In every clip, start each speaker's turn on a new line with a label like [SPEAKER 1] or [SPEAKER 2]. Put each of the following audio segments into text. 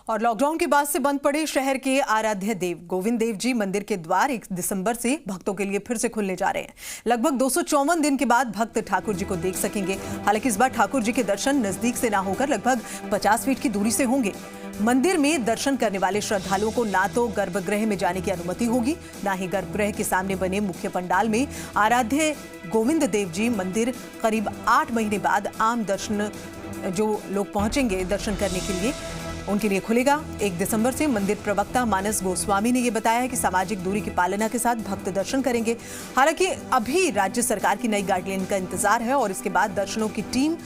[SPEAKER 1] और लॉकडाउन के बाद से बंद पड़े शहर के आराध्य देव गोविंद देव जी मंदिर के द्वार 1 दिसंबर से भक्तों के लिए फिर से खुलने जा रहे हैं। लगभग 254 दिन के बाद भक्त ठाकुर जी को देख सकेंगे। हालांकि इस बार ठाकुर जी के दर्शन नजदीक से ना होकर लगभग 50 फीट की दूरी से होंगे। मंदिर में दर्शन करने वाले श्रद्धालुओं को ना तो गर्भगृह में जाने की अनुमति होगी, ना ही गर्भगृह के सामने बने मुख्य पंडाल में। आराध्य गोविंद देव जी मंदिर करीब 8 महीने बाद आम दर्शन जो लोग पहुंचेंगे दर्शन करने के लिए उनके लिए खुलेगा। 1 दिसंबर से मंदिर प्रवक्ता मानस गोस्वामी ने यह बताया है कि सामाजिक दूरी की पालना के साथ भक्त दर्शन करेंगे। हालांकि अभी राज्य सरकार की नई गाइडलाइन का इंतजार है और इसके बाद दर्शनों की टीम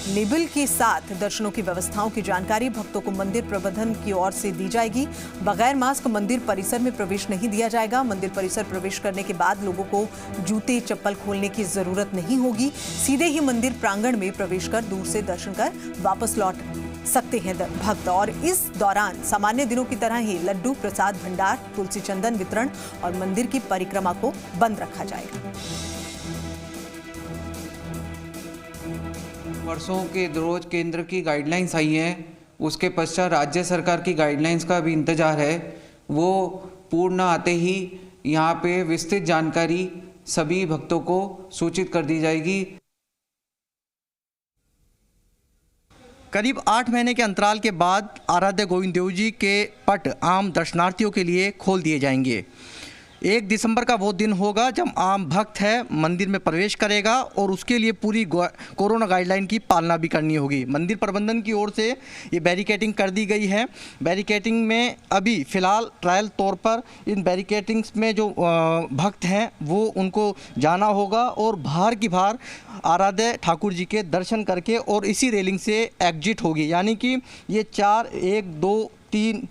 [SPEAKER 1] लेबल के साथ दर्शनों की व्यवस्थाओं की जानकारी भक्तों को मंदिर प्रबंधन की ओर से दी जाएगी। बगैर मास्क मंदिर परिसर में प्रवेश नहीं दिया जाएगा। मंदिर परिसर प्रवेश करने के बाद लोगों को जूते चप्पल खोलने की जरूरत नहीं होगी। सीधे ही मंदिर प्रांगण में प्रवेश कर दूर से दर्शन कर वापस लौट सकते हैं भक्त। और इस दौरान सामान्य दिनों की तरह ही लड्डू प्रसाद भंडार तुलसी चंदन वितरण और मंदिर की परिक्रमा को बंद रखा जाएगा।
[SPEAKER 2] वर्षों के रोज केंद्र की गाइडलाइंस आई हैं, उसके पश्चात राज्य सरकार की गाइडलाइंस का भी इंतजार है। वो पूर्ण आते ही यहाँ पे विस्तृत जानकारी सभी भक्तों को सूचित कर दी जाएगी।
[SPEAKER 3] करीब 8 महीने के अंतराल के बाद आराध्य गोविंद देव जी के पट आम दर्शनार्थियों के लिए खोल दिए जाएंगे। 1 दिसंबर का वो दिन होगा जब आम भक्त है मंदिर में प्रवेश करेगा और उसके लिए पूरी कोरोना गाइडलाइन की पालना भी करनी होगी। मंदिर प्रबंधन की ओर से ये बैरिकेडिंग कर दी गई है। बैरिकेडिंग में अभी फ़िलहाल ट्रायल तौर पर इन बैरिकेडिंग्स में जो भक्त हैं वो उनको जाना होगा और बाहर की बाहर आराध्य ठाकुर जी के दर्शन करके और इसी रेलिंग से एग्जिट होगी। यानी कि ये 4 1 2 3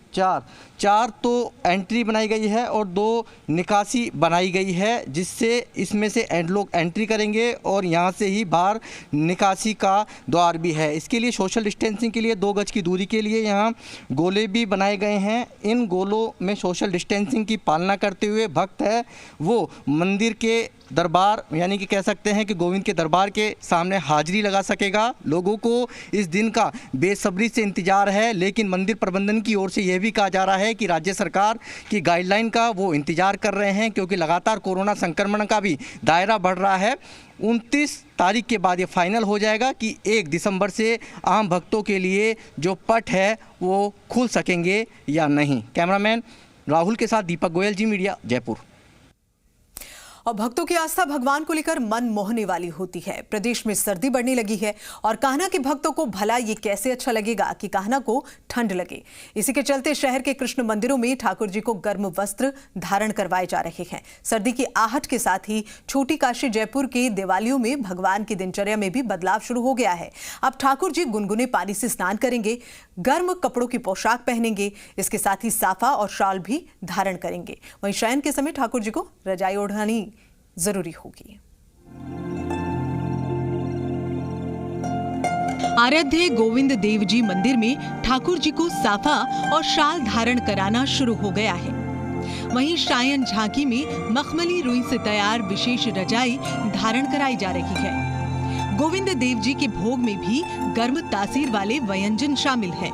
[SPEAKER 3] 4 तो एंट्री बनाई गई है और 2 निकासी बनाई गई है, जिससे इसमें से लोग एंट्री करेंगे और यहाँ से ही बाहर निकासी का द्वार भी है। इसके लिए सोशल डिस्टेंसिंग के लिए 2 गज की दूरी के लिए यहाँ गोले भी बनाए गए हैं। इन गोलों में सोशल डिस्टेंसिंग की पालना करते हुए भक्त है वो मंदिर के दरबार यानी कि कह सकते हैं कि गोविंद के दरबार के सामने हाजिरी लगा सकेगा। लोगों को इस दिन का बेसब्री से इंतजार है, लेकिन मंदिर प्रबंधन की ओर से यह भी कहा जा रहा है कि राज्य सरकार की गाइडलाइन का वो इंतजार कर रहे हैं, क्योंकि लगातार कोरोना संक्रमण का भी दायरा बढ़ रहा है। 29 तारीख के बाद ये फाइनल हो जाएगा कि 1 दिसंबर से आम भक्तों के लिए जो पट है वो खुल सकेंगे या नहीं। कैमरामैन राहुल के साथ दीपक गोयल, जी मीडिया, जयपुर।
[SPEAKER 1] और भक्तों की आस्था भगवान को लेकर मन मोहने वाली होती है। प्रदेश में सर्दी बढ़ने लगी है और कान्हा के भक्तों को भला ये कैसे अच्छा लगेगा कि कान्हा को ठंड लगे। इसी के चलते शहर के कृष्ण मंदिरों में ठाकुर जी को गर्म वस्त्र धारण करवाए जा रहे हैं। सर्दी की आहट के साथ ही छोटी काशी जयपुर के देवालयों में भगवान की दिनचर्या में भी बदलाव शुरू हो गया है। अब ठाकुर जी गुनगुने पानी से स्नान करेंगे, गर्म कपड़ों की पोशाक पहनेंगे, इसके साथ ही साफा और शाल भी धारण करेंगे। वहीं शयन के समय ठाकुर जी को रजाई ओढ़ानी जरूरी होगी।
[SPEAKER 4] आराध्य गोविंद देव जी मंदिर में ठाकुर जी को साफा और शाल धारण कराना शुरू हो गया है। वहीं शायन झांकी में मखमली रुई से तैयार विशेष रजाई धारण कराई जा रही है। गोविंद देव जी के भोग में भी गर्म तासीर वाले व्यंजन शामिल हैं।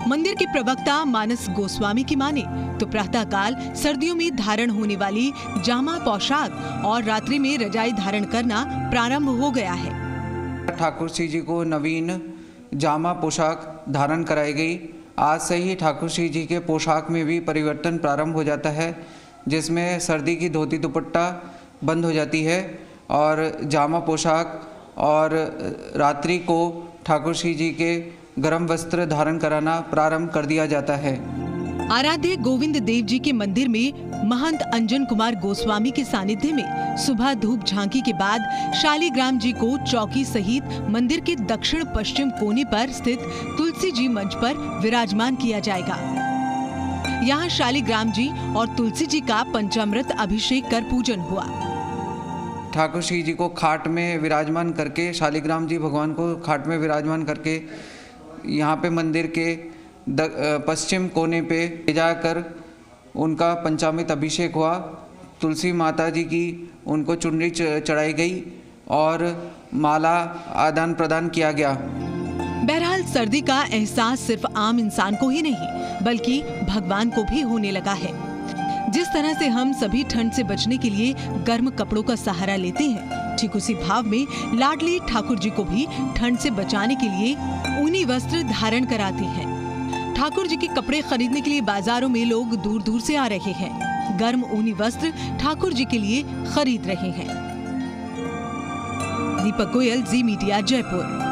[SPEAKER 4] मंदिर के प्रवक्ता मानस गोस्वामी की माने तो प्रातःकाल सर्दियों में धारण होने वाली जामा पोशाक और रात्रि में रजाई धारण करना प्रारंभ हो गया है।
[SPEAKER 2] ठाकुर श्री जी को नवीन जामा पोशाक धारण कराई गई। आज से ही ठाकुर श्री जी के पोशाक में भी परिवर्तन प्रारंभ हो जाता है, जिसमें सर्दी की धोती दुपट्टा बंद हो जाती है और जामा पोशाक और रात्रि को ठाकुर श्री जी के गर्म वस्त्र धारण कराना प्रारंभ कर दिया जाता है।
[SPEAKER 4] आराध्य गोविंद देव जी के मंदिर में महंत अंजन कुमार गोस्वामी के सानिध्य में सुबह धूप झांकी के बाद शालिग्राम जी को चौकी सहित मंदिर के दक्षिण पश्चिम कोने पर स्थित तुलसी जी मंच पर विराजमान किया जाएगा। यहाँ शालिग्राम जी और तुलसी जी का पंचामृत अभिषेक कर पूजन हुआ।
[SPEAKER 2] ठाकुर श्री जी को खाट में विराजमान करके, शालिग्राम जी भगवान को खाट में विराजमान करके यहाँ पे मंदिर के पश्चिम कोने पे ले जाकर उनका पंचामृत अभिषेक हुआ। तुलसी माता जी की उनको चुनरी चढ़ाई गई और माला आदान प्रदान किया गया।
[SPEAKER 4] बहरहाल सर्दी का एहसास सिर्फ आम इंसान को ही नहीं बल्कि भगवान को भी होने लगा है। जिस तरह से हम सभी ठंड से बचने के लिए गर्म कपड़ों का सहारा लेते हैं, ठीक उसी भाव में लाडली ठाकुर जी को भी ठंड से बचाने के लिए ऊनी वस्त्र धारण कराते हैं। ठाकुर जी के कपड़े खरीदने के लिए बाजारों में लोग दूर दूर से आ रहे हैं। गर्म ऊनी वस्त्र ठाकुर जी के लिए खरीद रहे हैं। दीपक गोयल, जी मीडिया, जयपुर।